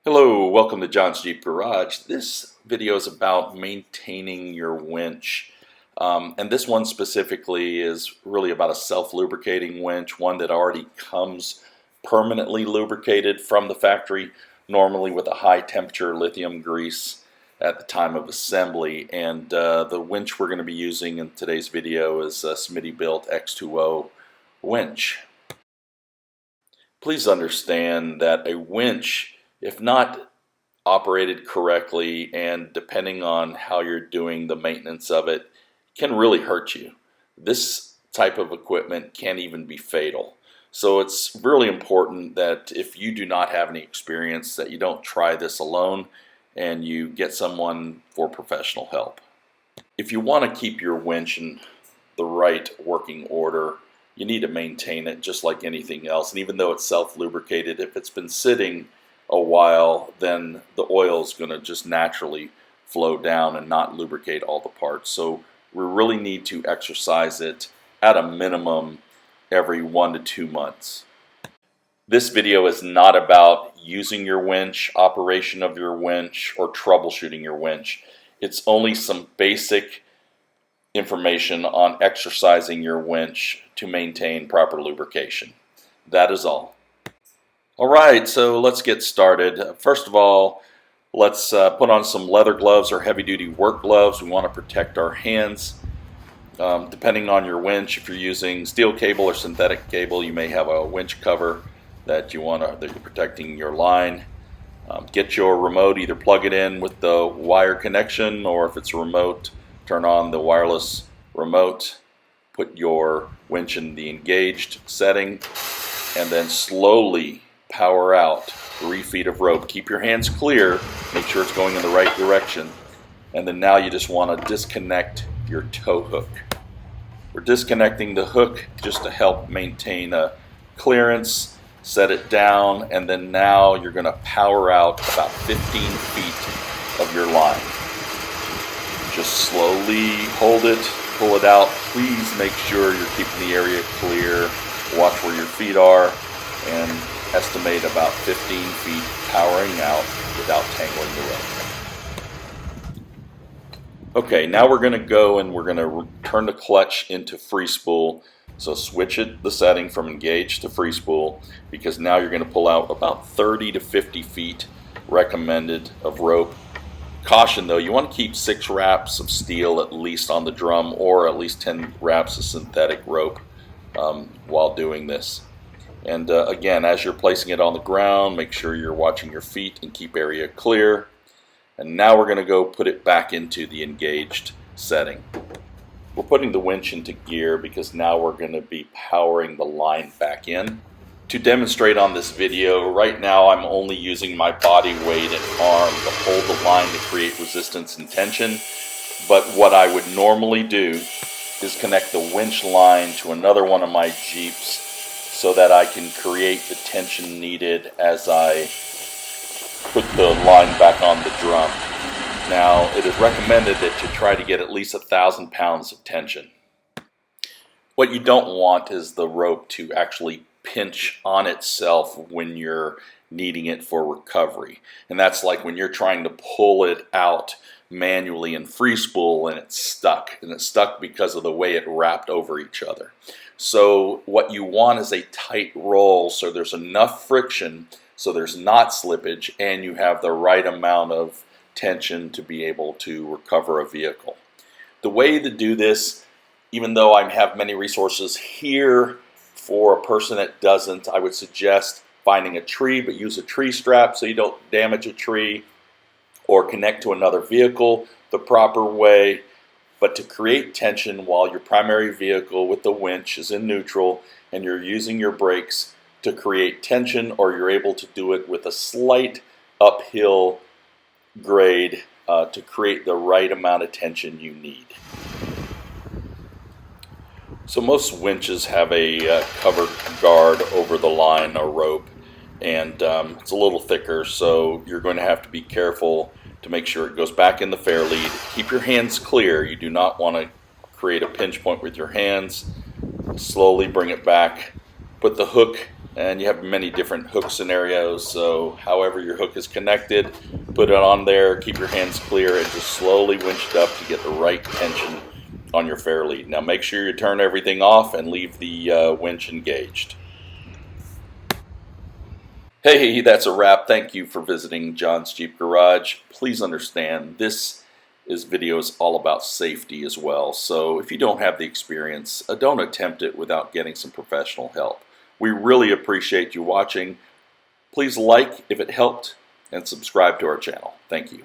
Hello, welcome to John's Jeep Garage. This video is about maintaining your winch. And this one specifically is really about a self-lubricating winch, one that already comes permanently lubricated from the factory, normally with a high temperature lithium grease at the time of assembly. And the winch we're going to be using in today's video is a Smittybilt X20 winch. Please understand that a winch, if not operated correctly and depending on how you're doing the maintenance of it, can really hurt you. This type of equipment can even be fatal. So it's really important that if you do not have any experience, that you don't try this alone and you get someone for professional help. If you want to keep your winch in the right working order, you need to maintain it just like anything else. And even though it's self-lubricated, if it's been sitting a while, then the oil is going to just naturally flow down and not lubricate all the parts. So we really need to exercise it at a minimum every 1 to 2 months. This video is not about using your winch, operation of your winch, or troubleshooting your winch. It's only some basic information on exercising your winch to maintain proper lubrication. That is all. Alright, so let's get started. First of all, let's put on some leather gloves or heavy-duty work gloves. We want to protect our hands. Depending on your winch, if you're using steel cable or synthetic cable, you may have a winch cover that you're protecting your line. Get your remote, either plug it in with the wire connection, or if it's a remote, turn on the wireless remote, put your winch in the engaged setting, and then slowly power out 3 feet of rope. Keep your hands clear, make sure it's going in the right direction, and then now you just want to disconnect your tow hook. We're disconnecting the hook just to help maintain a clearance, set it down, and then now you're going to power out about 15 feet of your line. Just slowly hold it, pull it out. Please make sure you're keeping the area clear. Watch where your feet are and estimate about 15 feet powering out without tangling the rope. Okay, now we're going to go and we're going to turn the clutch into free spool. So switch the setting from engaged to free spool, because now you're going to pull out about 30 to 50 feet recommended of rope. Caution though, you want to keep 6 wraps of steel at least on the drum, or at least 10 wraps of synthetic rope while doing this. And again, as you're placing it on the ground, make sure you're watching your feet and keep area clear. And now we're going to go put it back into the engaged setting. We're putting the winch into gear because now we're going to be powering the line back in. To demonstrate on this video, right now I'm only using my body weight and arm to hold the line to create resistance and tension. But what I would normally do is connect the winch line to another one of my Jeeps so that I can create the tension needed as I put the line back on the drum. Now, it is recommended that you try to get at least 1,000 pounds of tension. What you don't want is the rope to actually pinch on itself when you're needing it for recovery. And that's like when you're trying to pull it out manually in free spool and it's stuck. And it's stuck because of the way it wrapped over each other. So what you want is a tight roll so there's enough friction so there's not slippage and you have the right amount of tension to be able to recover a vehicle. The way to do this, even though I have many resources here for a person that doesn't, I would suggest finding a tree, but use a tree strap so you don't damage a tree, or connect to another vehicle the proper way. But to create tension while your primary vehicle with the winch is in neutral and you're using your brakes to create tension, or you're able to do it with a slight uphill grade to create the right amount of tension you need. So most winches have a covered guard over the line or rope, and it's a little thicker, so you're going to have to be careful to make sure it goes back in the fair lead. Keep your hands clear. You do not want to create a pinch point with your hands. Slowly bring it back. Put the hook and you have many different hook scenarios. So however your hook is connected, put it on there, keep your hands clear, and just slowly winch it up to get the right tension on your fair lead. Now make sure you turn everything off and leave the winch engaged. Hey, that's a wrap. Thank you for visiting John's Jeep Garage. Please understand this video is all about safety as well. So if you don't have the experience, don't attempt it without getting some professional help. We really appreciate you watching. Please like if it helped and subscribe to our channel. Thank you.